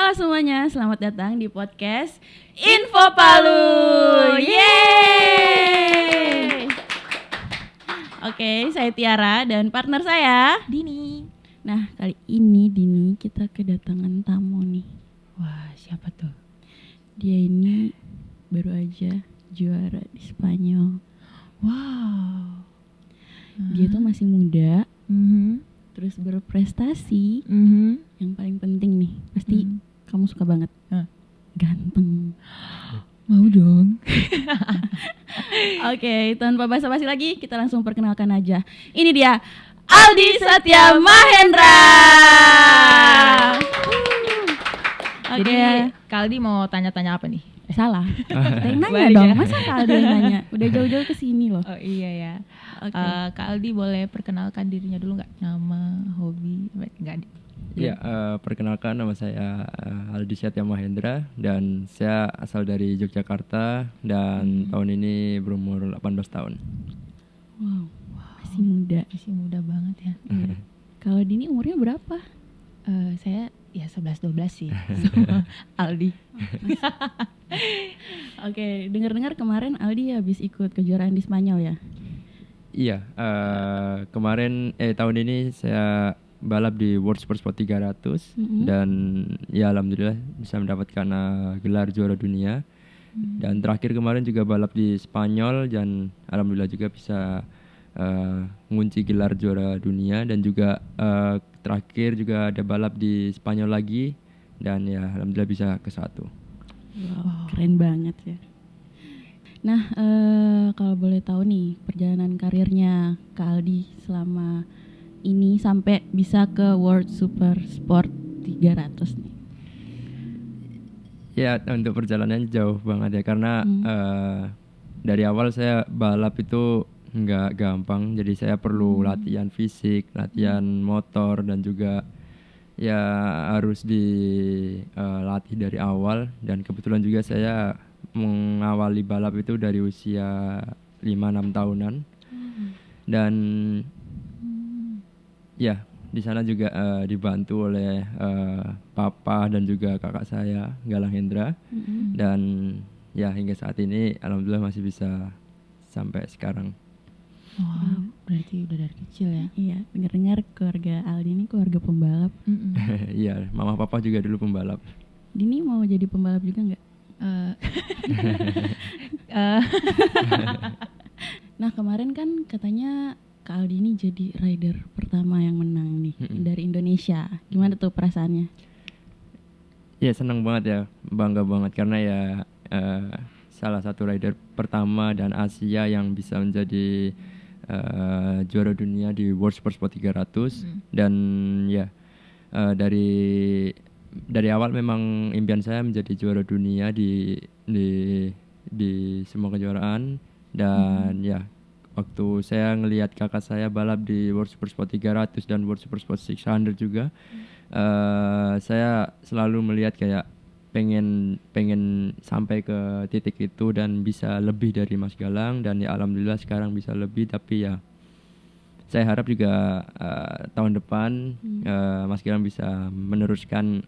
Halo semuanya, selamat datang di podcast Info Palu. Yeay! Oke, saya Tiara dan partner saya Dini. Nah, kali ini Dini kita kedatangan tamu nih. Wah, siapa tuh? Dia ini baru aja juara di Spanyol. Wow. Dia tuh masih muda, Mhm. terus berprestasi. Mhm. Yang paling penting nih, pasti kamu suka banget. Ganteng. Mau dong. Oke, tanpa basa-basi lagi, kita langsung perkenalkan aja. Ini dia, Aldi Satya Mahendra. Jadi Kaldi mau tanya-tanya apa nih? Salah. Kita yang nanya Balik dong. ya? Masa Kak Aldi yang nanya? Udah jauh-jauh ke sini loh. Oh iya ya. Oke. Kaldi boleh perkenalkan dirinya dulu nggak? Nama, hobi, nggak? Ya, perkenalkan nama saya Aldi Satya Mahendra dan saya asal dari Yogyakarta dan tahun ini berumur 18 tahun. Wow, masih muda. Masih muda banget ya. Iya. Kalau Dini umurnya berapa? Saya ya 11-12 sih. Sama Aldi. Oke, dengar-dengar kemarin Aldi habis ikut kejuaraan di Spanyol ya? Iya, kemarin tahun ini saya balap di World Supersport 300 dan ya alhamdulillah bisa mendapatkan gelar juara dunia. Dan terakhir kemarin juga balap di Spanyol dan alhamdulillah juga bisa mengunci gelar juara dunia dan juga terakhir juga ada balap di Spanyol lagi dan ya alhamdulillah bisa ke-1. Wow, keren banget ya. Nah, kalau boleh tahu nih perjalanan karirnya Kak Aldi selama ini sampai bisa ke World Super Sport 300 nih. Ya, untuk perjalanannya jauh banget ya karena dari awal saya balap itu nggak gampang, jadi saya perlu latihan fisik, latihan motor dan juga ya harus dilatih dari awal dan kebetulan juga saya mengawali balap itu dari usia 5-6 tahunan dan ya di sana juga dibantu oleh papa dan juga kakak saya Galang Hendra dan ya hingga saat ini alhamdulillah masih bisa sampai sekarang. Wow, berarti udah dari kecil ya. Iya, dengar-dengar keluarga Aldi ini keluarga pembalap. Iya, mama papa juga dulu pembalap. Dini mau jadi pembalap juga nggak? Nah, kemarin kan katanya Kak Aldi ini jadi rider pertama yang menang nih dari Indonesia. Gimana tuh perasaannya? Ya senang banget ya, bangga banget karena ya salah satu rider pertama dan Asia yang bisa menjadi juara dunia di World Supersport 300 dan ya dari awal memang impian saya menjadi juara dunia di semua kejuaraan dan ya waktu saya ngelihat kakak saya balap di World Supersport 300 dan World Supersport 600 juga saya selalu melihat kayak pengen sampai ke titik itu dan bisa lebih dari Mas Galang dan ya alhamdulillah sekarang bisa lebih tapi ya saya harap juga tahun depan Mas Galang bisa meneruskan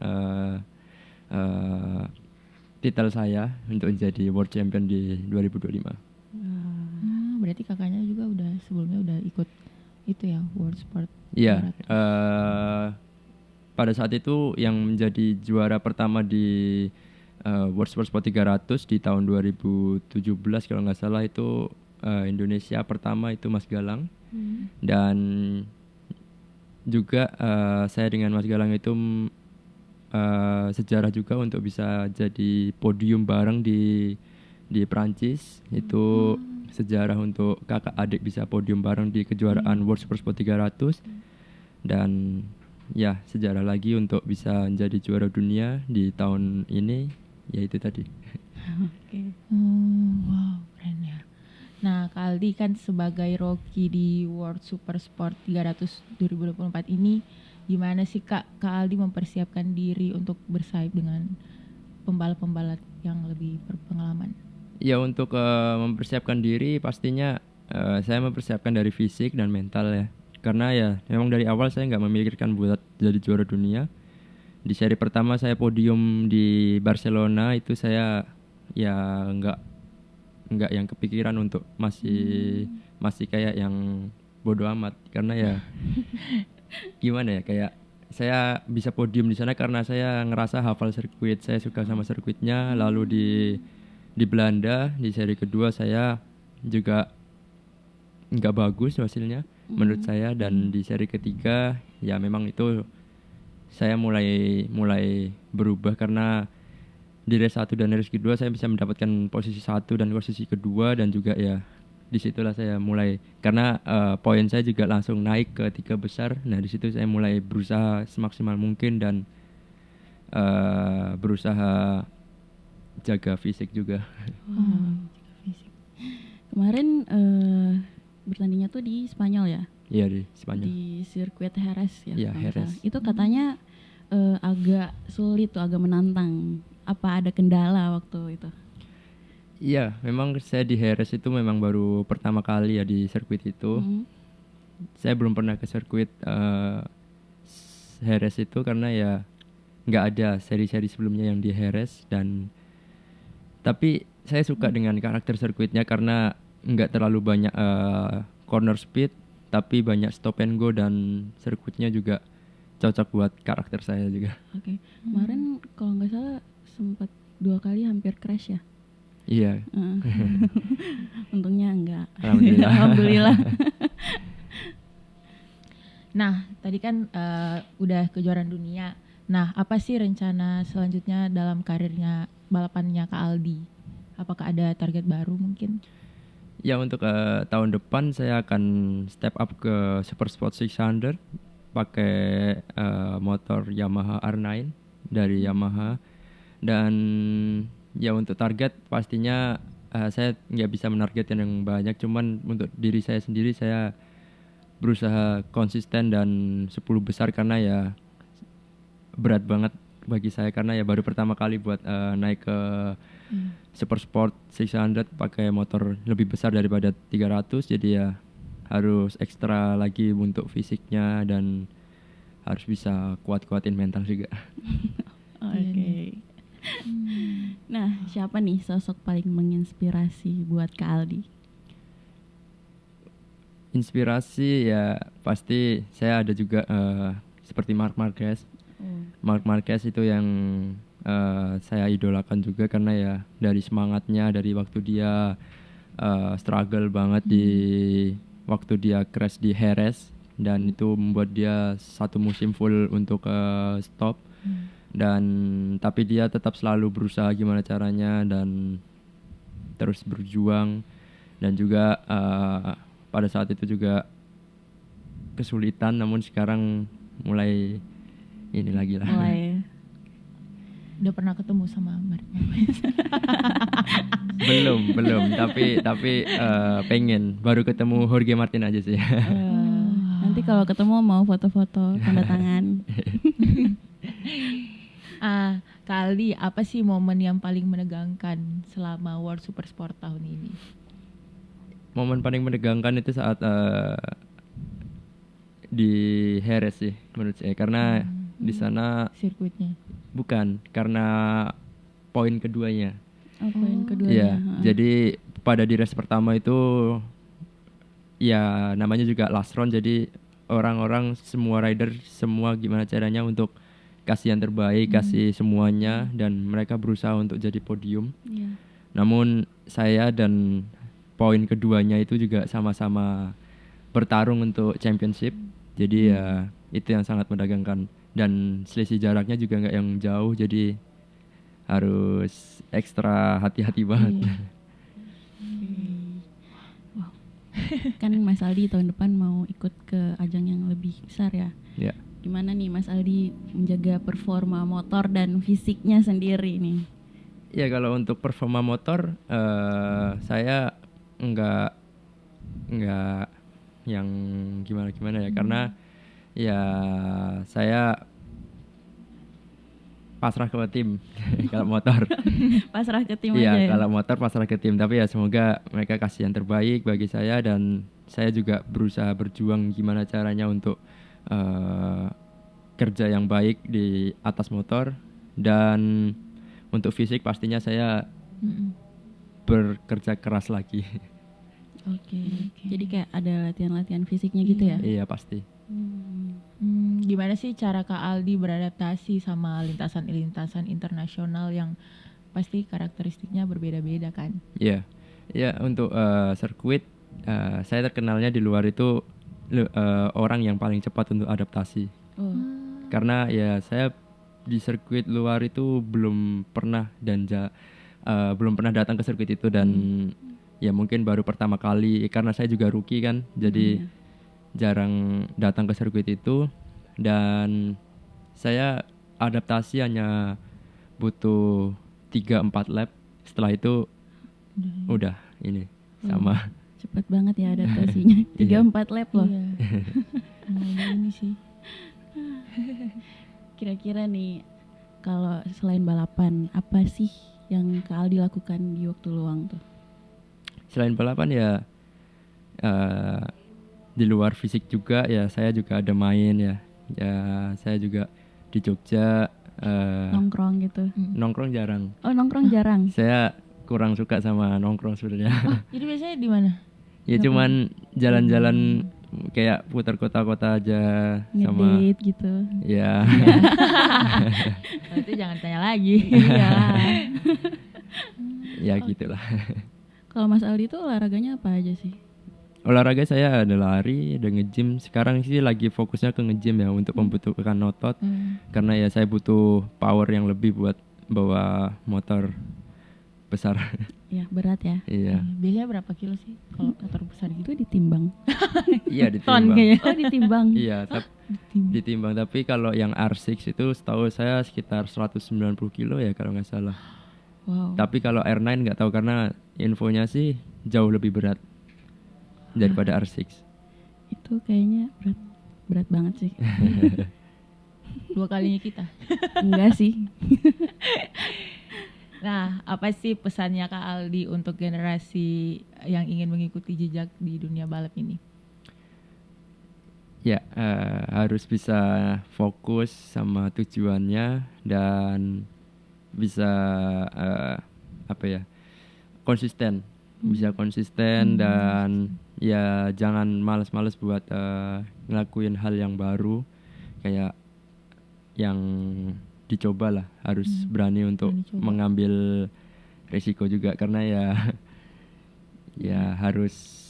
titel saya untuk menjadi World Champion di 2025. Berarti kakaknya juga sebelumnya udah ikut itu ya World Sport. Iya. Pada saat itu yang menjadi juara pertama di World Sport 300 di tahun 2017 kalau nggak salah itu Indonesia pertama itu Mas Galang dan juga saya dengan Mas Galang itu sejarah juga untuk bisa jadi podium bareng di Perancis itu sejarah untuk kakak adik bisa podium bareng di kejuaraan World Supersport 300 dan ya sejarah lagi untuk bisa menjadi juara dunia di tahun ini yaitu tadi. Oke. Wow, keren ya. Nah, Kak Aldi kan sebagai rookie di World Super Sport 300 2024 ini gimana sih Kak Aldi mempersiapkan diri untuk bersaing dengan pembalap-pembalap yang lebih berpengalaman? Ya untuk mempersiapkan diri pastinya saya mempersiapkan dari fisik dan mental ya. Karena ya memang dari awal saya nggak memikirkan buat jadi juara dunia Di seri pertama saya podium di Barcelona, itu saya ya nggak yang kepikiran untuk masih kayak yang bodo amat, karena ya gimana ya, kayak saya bisa podium di sana karena saya ngerasa hafal sirkuit, saya suka sama sirkuitnya. Lalu di Belanda di seri kedua saya juga nggak bagus hasilnya menurut saya, dan di seri ketiga ya memang itu saya mulai berubah, karena di race 1 dan race kedua saya bisa mendapatkan posisi 1 dan posisi kedua, dan juga ya disitulah saya mulai, karena poin saya juga langsung naik ke 3 besar. Nah di situ saya mulai berusaha semaksimal mungkin dan berusaha jaga fisik juga. Fisik. Kemarin bertandingnya tuh di Spanyol ya? Iya, di Spanyol. Di sirkuit Jerez ya? Iya, kalau nggak Jerez. salah. Itu katanya agak sulit tuh, agak menantang. Apa ada kendala waktu itu? Iya, memang saya di Jerez itu memang baru pertama kali ya di sirkuit itu. Saya belum pernah ke sirkuit Jerez itu, karena ya nggak ada seri-seri sebelumnya yang di Jerez. Dan tapi saya suka dengan karakter sirkuitnya, karena nggak terlalu banyak corner speed, tapi banyak stop and go, dan sirkuitnya juga cocok buat karakter saya juga. Oke. Kemarin kalau nggak salah sempat 2 kali hampir crash ya? Iya, Untungnya enggak. alhamdulillah. Alhamdulillah. Nah, tadi kan udah kejuaraan dunia. Nah, apa sih rencana selanjutnya dalam karirnya balapannya Kak Aldi? Apakah ada target baru mungkin? Ya, untuk tahun depan saya akan step up ke Super Sport 600 pakai motor Yamaha R9 dari Yamaha. Dan ya untuk target pastinya saya nggak bisa menargetkan yang banyak, cuman untuk diri saya sendiri saya berusaha konsisten dan 10 besar, karena ya berat banget bagi saya, karena ya baru pertama kali buat naik ke Super Sport 600 pakai motor lebih besar daripada 300, jadi ya harus ekstra lagi untuk fisiknya dan harus bisa kuat-kuatin mental juga. Oke. Nah, siapa nih sosok paling menginspirasi buat Kak Aldi? Inspirasi ya pasti saya ada juga seperti Marc Marquez. Marc Marquez itu yang saya idolakan juga, karena ya dari semangatnya, dari waktu dia struggle banget di waktu dia crash di Jerez, dan itu membuat dia 1 musim full untuk stop. Dan tapi dia tetap selalu berusaha gimana caranya dan terus berjuang, dan juga pada saat itu juga kesulitan, namun sekarang mulai ini lagi lah. Mulai. Udah pernah ketemu sama Mark? belum tapi pengen, baru ketemu Jorge Martin aja sih. Nanti kalau ketemu mau foto-foto tanda tangan. Kak Aldi, apa sih momen yang paling menegangkan selama World Super Sport tahun ini? Momen paling menegangkan itu saat di Jerez sih menurut saya, karena di sana Sirkuitnya. bukan, karena poin keduanya. Poin kedua Iya, ya. jadi pada di race pertama itu ya namanya juga last round, jadi orang-orang semua rider semua gimana caranya untuk kasih yang terbaik, kasih semuanya, dan mereka berusaha untuk jadi podium. Iya. Namun saya dan poin keduanya itu juga sama-sama bertarung untuk championship. Jadi ya itu yang sangat menegangkan, dan selisih jaraknya juga nggak yang jauh, jadi harus ekstra hati-hati banget. Wow. Kan Mas Aldi tahun depan mau ikut ke ajang yang lebih besar ya. Ya. Gimana nih Mas Aldi menjaga performa motor dan fisiknya sendiri nih? Ya, kalau untuk performa motor saya nggak yang gimana ya, karena ya saya pasrah ke tim kalau motor. Pasrah ke tim Iya, aja ya? kalau motor pasrah ke tim, tapi ya semoga mereka kasih yang terbaik bagi saya, dan saya juga berusaha berjuang gimana caranya untuk kerja yang baik di atas motor, dan untuk fisik pastinya saya bekerja keras lagi. Oke. Jadi kayak ada latihan-latihan fisiknya gitu ya? Iya pasti. Gimana sih cara Kak Aldi beradaptasi sama lintasan-lintasan internasional yang pasti karakteristiknya berbeda-beda kan? Iya, ya untuk sirkuit saya terkenalnya di luar itu orang yang paling cepat untuk adaptasi. Oh. Karena ya saya di sirkuit luar itu belum pernah belum pernah datang ke sirkuit itu, dan ya mungkin baru pertama kali karena saya juga rookie kan, jadi jarang datang ke sirkuit itu, dan saya adaptasi hanya butuh 3-4 lap. Setelah itu udah ini sama. Cepet banget ya adaptasinya. 3-4 lap loh. Iya. Ini sih. Kira-kira nih kalau selain balapan apa sih yang Kak Aldi lakukan di waktu luang tuh? Selain balapan ya di luar fisik juga ya, saya juga ada main ya. Ya saya juga di Jogja Nongkrong gitu. nongkrong jarang. Oh, nongkrong jarang. Saya kurang suka sama nongkrong sebenarnya. Jadi biasanya di mana? Ya cuman jalan-jalan kayak putar kota-kota aja sama Ngedate gitu. ya. Kalau itu jangan tanya lagi. Iya. Ya gitulah. Kalau Mas Aldi tuh olahraganya apa aja sih? Olahraga saya ada lari, ada nge-gym. Sekarang sih lagi fokusnya ke nge-gym ya, untuk membutuhkan otot. Karena ya saya butuh power yang lebih buat bawa motor besar. Ya, berat ya. Iya. Biasanya berapa kilo sih kalau motor besar gitu? Itu ditimbang. Iya Ton ditimbang. kayaknya. Oh, ditimbang. Iya, ditimbang. Tapi kalau yang R6 itu setahu saya sekitar 190 kilo ya kalau nggak salah. Wow. Tapi kalau R9 nggak tahu, karena infonya sih jauh lebih berat daripada R6. Itu kayaknya berat banget sih. 2 kalinya kita. Enggak sih. Nah, apa sih pesannya Kak Aldi untuk generasi yang ingin mengikuti jejak di dunia balap ini? Ya, harus bisa fokus sama tujuannya, dan bisa konsisten. Bisa konsisten, dan ya jangan malas-malas buat ngelakuin hal yang baru, kayak yang dicoba lah. Harus berani untuk mengambil risiko juga, karena ya harus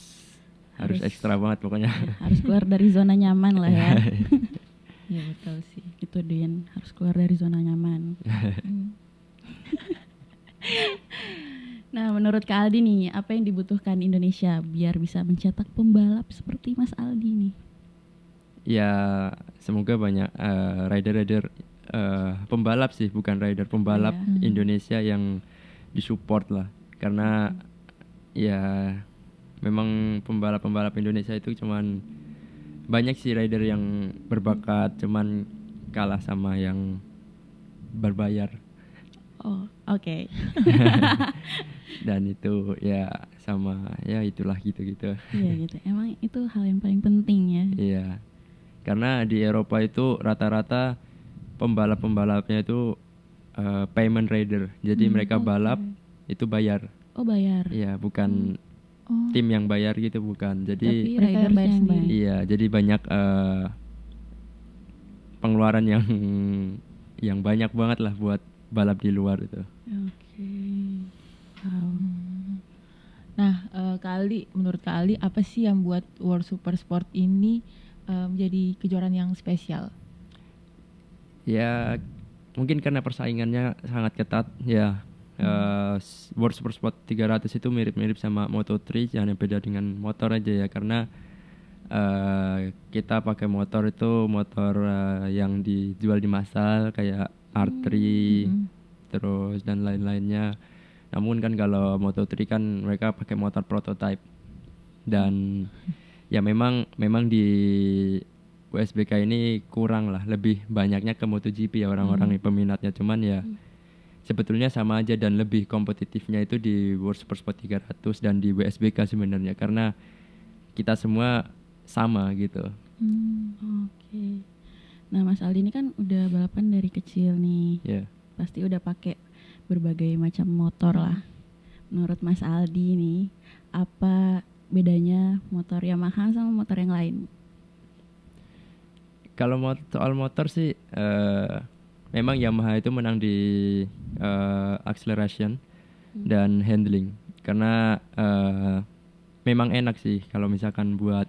ekstra banget pokoknya. Harus keluar dari zona nyaman lah ya. Iya betul sih. Itu Din, harus keluar dari zona nyaman. Nah, menurut Kak Aldi nih, apa yang dibutuhkan Indonesia biar bisa mencetak pembalap seperti Mas Aldi nih? Ya semoga banyak rider-rider pembalap sih, bukan rider, pembalap Indonesia yang disupport lah. Karena ya memang pembalap-pembalap Indonesia itu cuman banyak sih rider yang berbakat, cuman kalah sama yang berbayar. Oh, oke. Dan itu ya sama ya itulah gitu-gitu. Iya gitu. Emang itu hal yang paling penting ya. Iya. Karena di Eropa itu rata-rata pembalap-pembalapnya itu payment rider. Jadi mereka balap itu bayar. Oh, bayar. Iya, bukan tim yang bayar gitu, bukan. Jadi Tapi mereka yang bayar ridersnya yang sendiri. iya, jadi banyak pengeluaran yang banyak banget lah buat balap di luar itu. Oke. Wow. Nah, Kak Aldi, menurut Kak Aldi apa sih yang buat World Super Sport ini menjadi kejuaraan yang spesial? Ya mungkin karena persaingannya sangat ketat ya. World Super Sport 300 itu mirip-mirip sama Moto3, hanya beda dengan motor aja ya, karena kita pakai motor itu motor yang dijual di massal kayak R3 terus dan lain-lainnya. Namun kan kalau Moto3 kan mereka pakai motor prototype, dan ya memang di USBK ini kurang lah, lebih banyaknya ke MotoGP ya orang-orang peminatnya. Cuman ya sebetulnya sama aja, dan lebih kompetitifnya itu di World Super Sport 300 dan di WSBK sebenarnya, karena kita semua sama gitu. Oke. Nah, Mas Aldi ini kan udah balapan dari kecil nih. Ya. Pasti udah pakai berbagai macam motor lah. Menurut Mas Aldi nih, apa bedanya motor Yamaha sama motor yang lain? Kalau soal motor sih memang Yamaha itu menang di acceleration dan handling karena memang enak sih kalau misalkan buat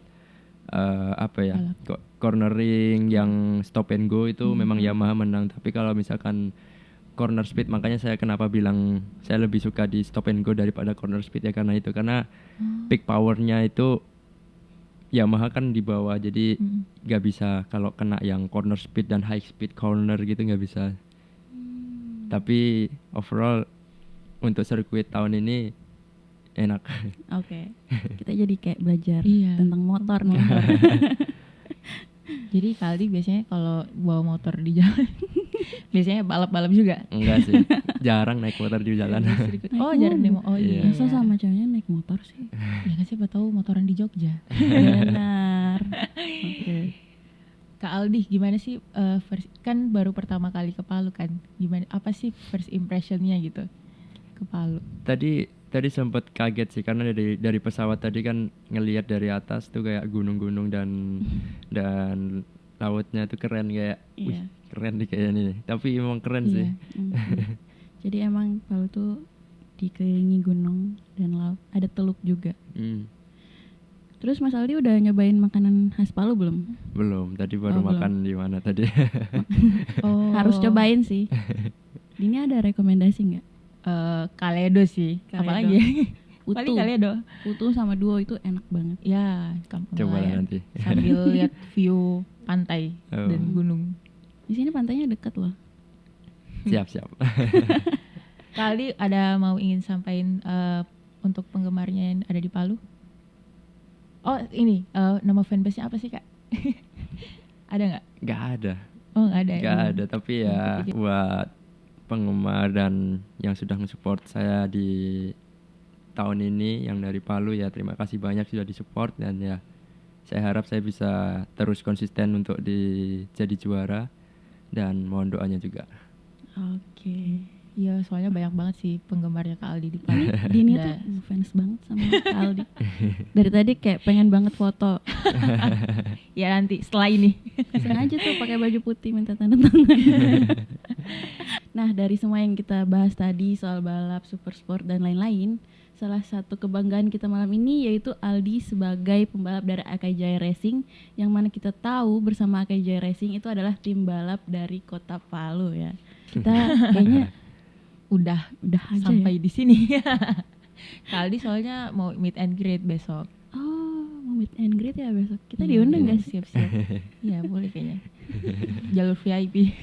cornering yang stop and go itu memang Yamaha menang. Tapi kalau misalkan corner speed, makanya saya kenapa bilang saya lebih suka di stop and go daripada corner speed ya karena itu, karena peak powernya itu Yamaha kan di bawah, jadi nggak bisa kalau kena yang corner speed dan high speed corner gitu nggak bisa. Tapi overall untuk sirkuit tahun ini enak. Oke. Kita jadi kayak belajar Iya. tentang motor nih. Jadi Kak Aldi biasanya kalau bawa motor di jalan biasanya balap-balap juga. Enggak sih, jarang naik motor di jalan. Oh, jarang demo. Oh iya. Masa sama ceweknya naik motor sih? Ya kan siapa tahu motoran di Jogja. Benar. Oke. Kak Aldi gimana sih kan baru pertama kali ke Palu kan? Gimana apa sih first impressionnya gitu ke Palu? Tadi sempat kaget sih karena dari pesawat tadi kan ngelihat dari atas tuh kayak gunung-gunung dan lautnya tuh keren kayak wih, Iya. keren nih kayaknya nih. Tapi emang keren sih. Jadi emang Palu tuh dikelilingi gunung dan laut, ada teluk juga. Terus Mas Aldi udah nyobain makanan khas Palu belum? Belum, tadi baru belum. makan di mana tadi. Oh. Harus cobain sih. Ini ada rekomendasi nggak? Kaledo sih. Kaledo. Apalagi? Utuh. Paling Kaledo. Utuh sama Duo itu enak banget. Ya, kampung Coba lah nelayan. nanti. Sambil lihat view pantai Oh. dan gunung. Di sini pantainya dekat loh. Siap. Kak Aldi ada mau ingin sampaikan untuk penggemarnya yang ada di Palu? Oh ini nama fanbase-nya apa sih Kak? Ada nggak? Nggak ada. Oh nggak ada. Nggak ada, tapi ya Iya. buat penggemar dan yang sudah nge-support saya di tahun ini yang dari Palu ya terima kasih banyak sudah di-support dan ya saya harap saya bisa terus konsisten untuk jadi juara dan mohon doanya juga. Oke. Iya soalnya banyak banget sih penggemarnya Kak Aldi di Palu. Dini Udah. tuh fans banget sama Kak Aldi. Dari tadi kayak pengen banget foto. Ya nanti setelah ini. Sengaja tuh pakai baju putih minta tanda tangan. Nah, dari semua yang kita bahas tadi soal balap, super sport dan lain-lain, salah satu kebanggaan kita malam ini yaitu Aldi sebagai pembalap dari Akai Jaya Racing, yang mana kita tahu bersama Akai Jaya Racing itu adalah tim balap dari Kota Palu ya. Kita kayaknya Udah aja sampai ya. di sini. Kak Aldi soalnya mau meet and greet besok. Oh, mau meet and greet ya besok. Kita diundang guys. Siap-siap. Iya boleh kayaknya. Jalur VIP.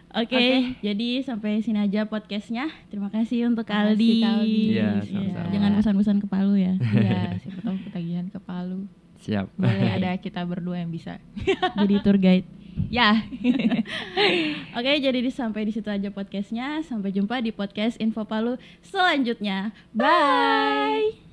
Oke, jadi sampai sini aja podcastnya. Terima kasih untuk Terima kasih, Aldi. Kak Aldi. Iya, Iya, sama-sama. jangan bosan-bosan ke Palu ya. Iya siapa tahu ketagihan ke Palu. Siap. Boleh ada kita berdua yang bisa. Jadi tour guide. Ya. Oke, jadi sampai di situ aja podcastnya. Sampai jumpa di podcast Info Palu selanjutnya. Bye.